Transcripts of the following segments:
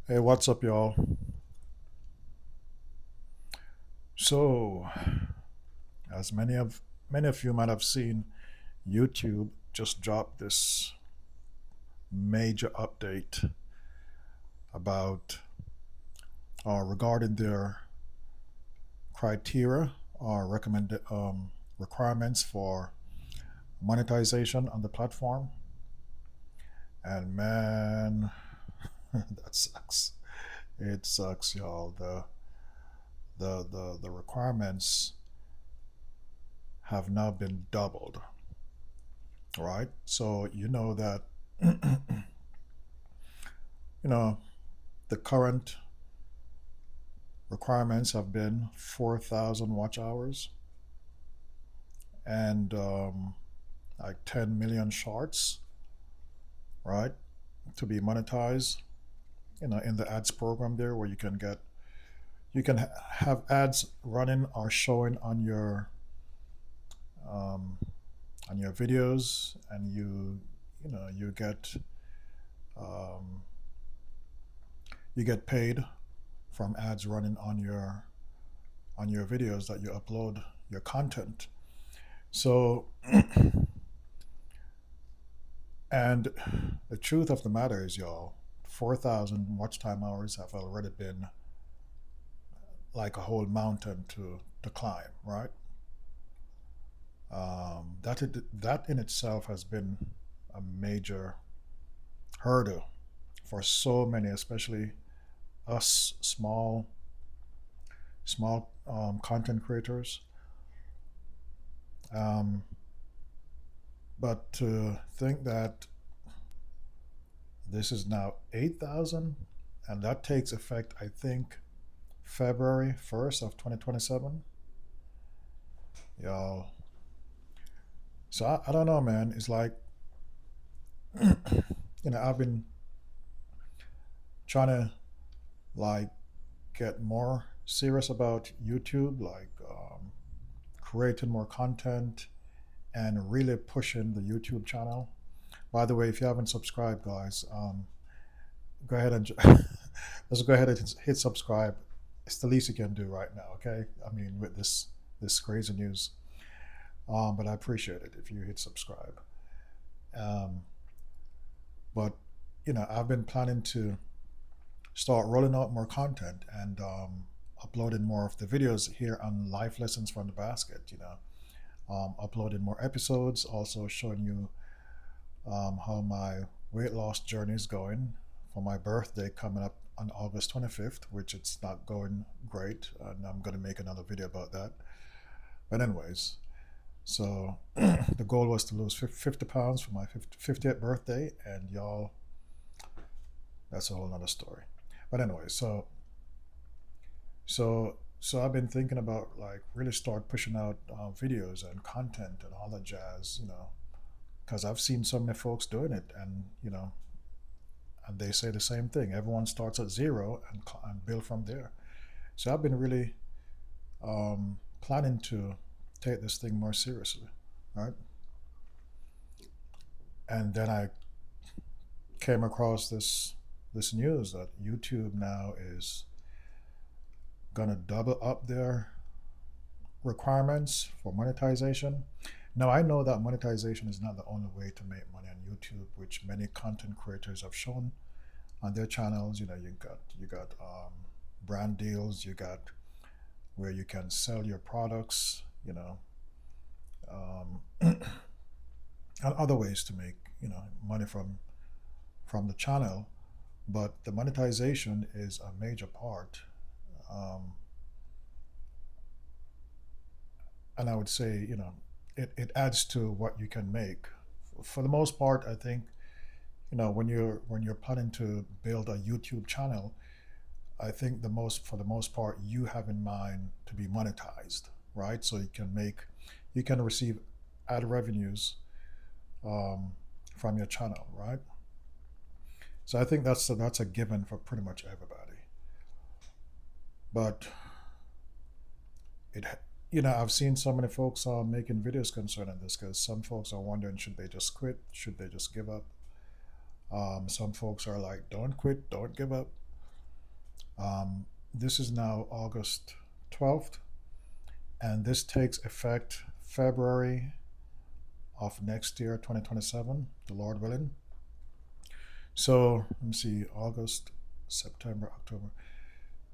Hey, what's up, y'all? So, as many of you might have seen, YouTube just dropped this major update about regarding their criteria or recommended requirements for monetization on the platform. And man, that sucks. It sucks, y'all. The requirements have now been doubled, right? So you know that you know the current requirements have been 4,000 watch hours and like 10 million shorts, right? To be monetized, in the ads program there, where you can have ads running or showing um, on your videos, and um, you get paid from ads running on your videos that you upload your content. So, and the truth of the matter is, y'all, 4,000 watch time hours have already been like a whole mountain to climb, right? That in itself has been a major hurdle for so many, especially us small content creators. Um, but to think that this is now 8,000, and that takes effect, I think, February 1st of 2027. Y'all. So I don't know, man. It's like, I've been trying to like get more serious about YouTube, like creating more content and really pushing the YouTube channel. By the way, if you haven't subscribed, guys, go ahead and let's go ahead and hit subscribe. It's the least you can do right now. Okay, I mean, with this crazy news, but I appreciate it if you hit subscribe. Um, but I've been planning to start rolling out more content and uploading more of the videos here on Life Lessons from the Basket. Uploading more episodes, also showing you how my weight loss journey is going for my birthday coming up on August 25th, which it's not going great, and I'm going to make another video about that. But anyways, so the goal was to lose 50 pounds for my 50th birthday, and y'all, that's a whole nother story. But anyway, so I've been thinking about like really start pushing out videos and content and all that jazz, because I've seen so many folks doing it, and and they say the same thing. Everyone starts at zero and build from there. So I've been really planning to take this thing more seriously, right? And then I came across this news that YouTube now is gonna double up their requirements for monetization. Now I know that monetization is not the only way to make money on YouTube, which many content creators have shown on their channels. You got brand deals, you got where you can sell your products, and other ways to make money from the channel. But the monetization is a major part, um, and I would say it adds to what you can make. For the most part, I think when you're planning to build a YouTube channel, I think for the most part you have in mind to be monetized, right? So you can receive ad revenues um, from your channel, right? So I think that's a given for pretty much everybody. But it I've seen so many folks making videos concerning this, because some folks are wondering, should they just quit, should they just give up? Some folks are like, don't quit, don't give up. This is now August 12th, and this takes effect February of next year, 2027, the Lord willing. So let me see, August, September, October.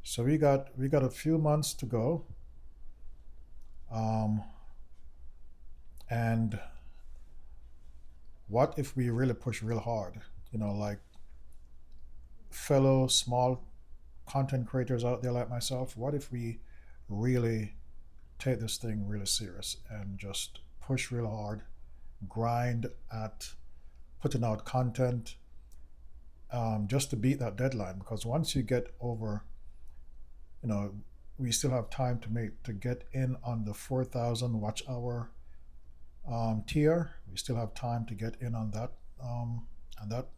So we got a few months to go, um, and what if we really push real hard? Like fellow small content creators out there like myself. What if we really take this thing really serious and just push real hard, grind at putting out content, just to beat that deadline? Because once you get over, you know, we still have time to get in on the 4,000 watch hour tier. We still have time to get in on that, and that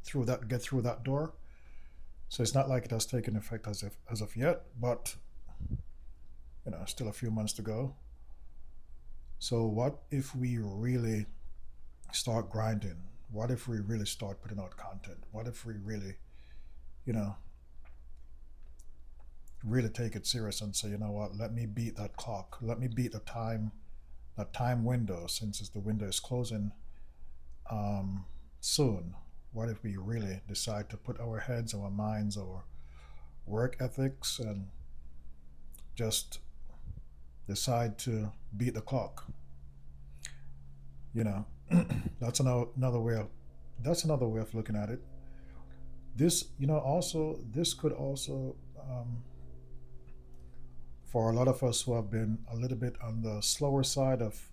through that get through that door. So it's not like it has taken effect as of yet, but still a few months to go. So what if we really start grinding? What if we really start putting out content? What if we really, you know, really take it serious and say, you know what, let me beat that clock. Let me beat that time window, since the window is closing soon. What if we really decide to put our heads, our minds, our work ethics, and just decide to beat the clock? You know, that's another way of looking at it. This could also, for a lot of us who have been a little bit on the slower side of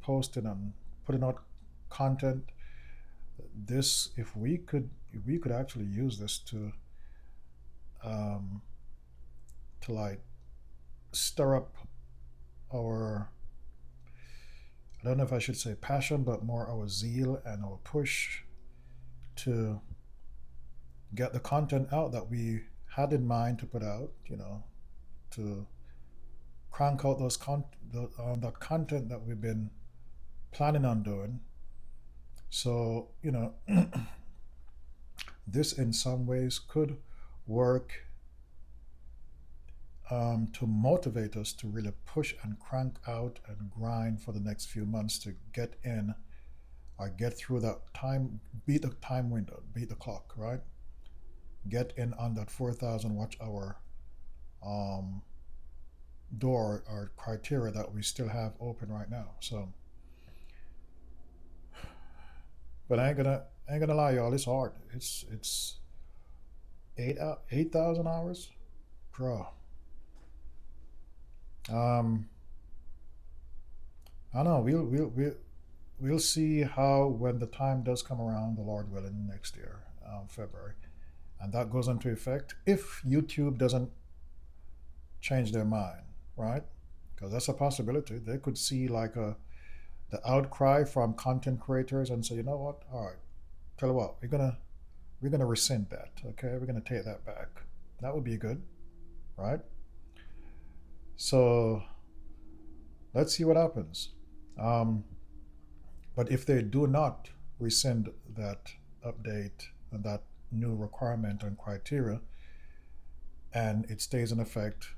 posting and putting out content, this if we could actually use this um, to like stir up our, I don't know if I should say passion, but more our zeal and our push to get the content out that we had in mind to put out, to crank out that content that we've been planning on doing. So, this in some ways could work, to motivate us to really push and crank out and grind for the next few months to get in or get through that time, beat the time window, beat the clock, right? Get in on that 4,000 watch hour um, door or criteria that we still have open right now. So, but I ain't gonna lie, y'all. It's hard. It's 8,000 hours, bro. Um, I don't know. We'll see how, when the time does come around, the Lord willing, next year, February, and that goes into effect if YouTube doesn't change their mind, right? Because that's a possibility. They could see like the outcry from content creators and say, you know what? All right, tell you what, we're gonna rescind that. Okay, we're gonna take that back. That would be good, right? So let's see what happens. Um, but if they do not rescind that update and that new requirement and criteria, and it stays in effect,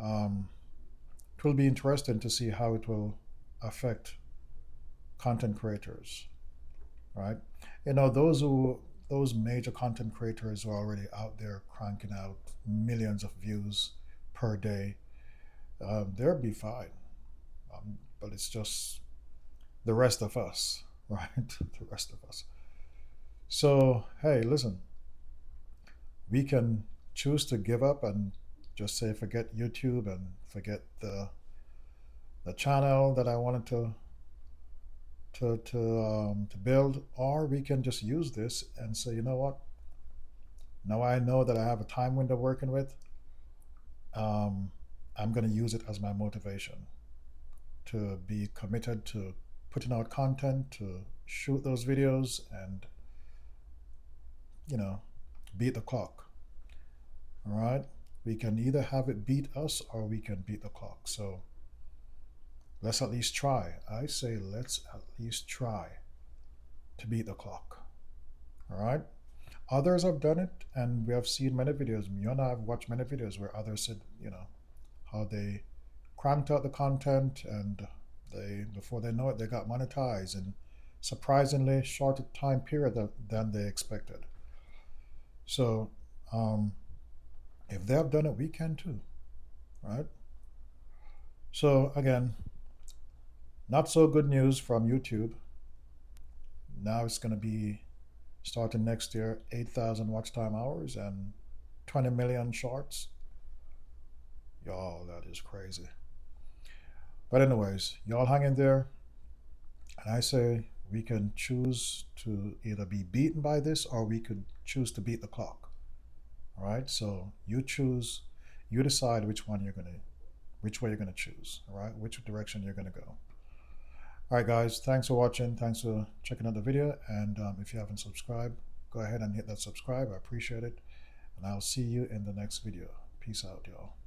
um, it will be interesting to see how it will affect content creators, right? Those major content creators are already out there cranking out millions of views per day. They'll be fine, but it's just the rest of us, right? The rest of us. So hey, listen, we can choose to give up and just say forget YouTube and forget the channel that I wanted to build, or we can just use this and say, you know what? Now I know that I have a time window working with. Um, I'm going to use it as my motivation to be committed to putting out content, to shoot those videos, and you know, beat the clock. All right. We can either have it beat us or we can beat the clock. So let's at least try. I say let's at least try to beat the clock. All right. Others have done it, and we have seen many videos. You and I have watched many videos where others said, how they cranked out the content, and they, before they know it, they got monetized in surprisingly shorter time period than they expected. So if they have done it, we can too, right? So again, not so good news from YouTube. Now it's going to be starting next year 8,000 watch time hours and 20 million shorts. Y'all, that is crazy. But anyways, y'all hang in there. And I say we can choose to either be beaten by this or we could choose to beat the clock. All right. So you choose, you decide which way you're gonna choose. All right, which direction you're gonna go. All right, guys. Thanks for watching. Thanks for checking out the video. And if you haven't subscribed, go ahead and hit that subscribe. I appreciate it. And I'll see you in the next video. Peace out, y'all.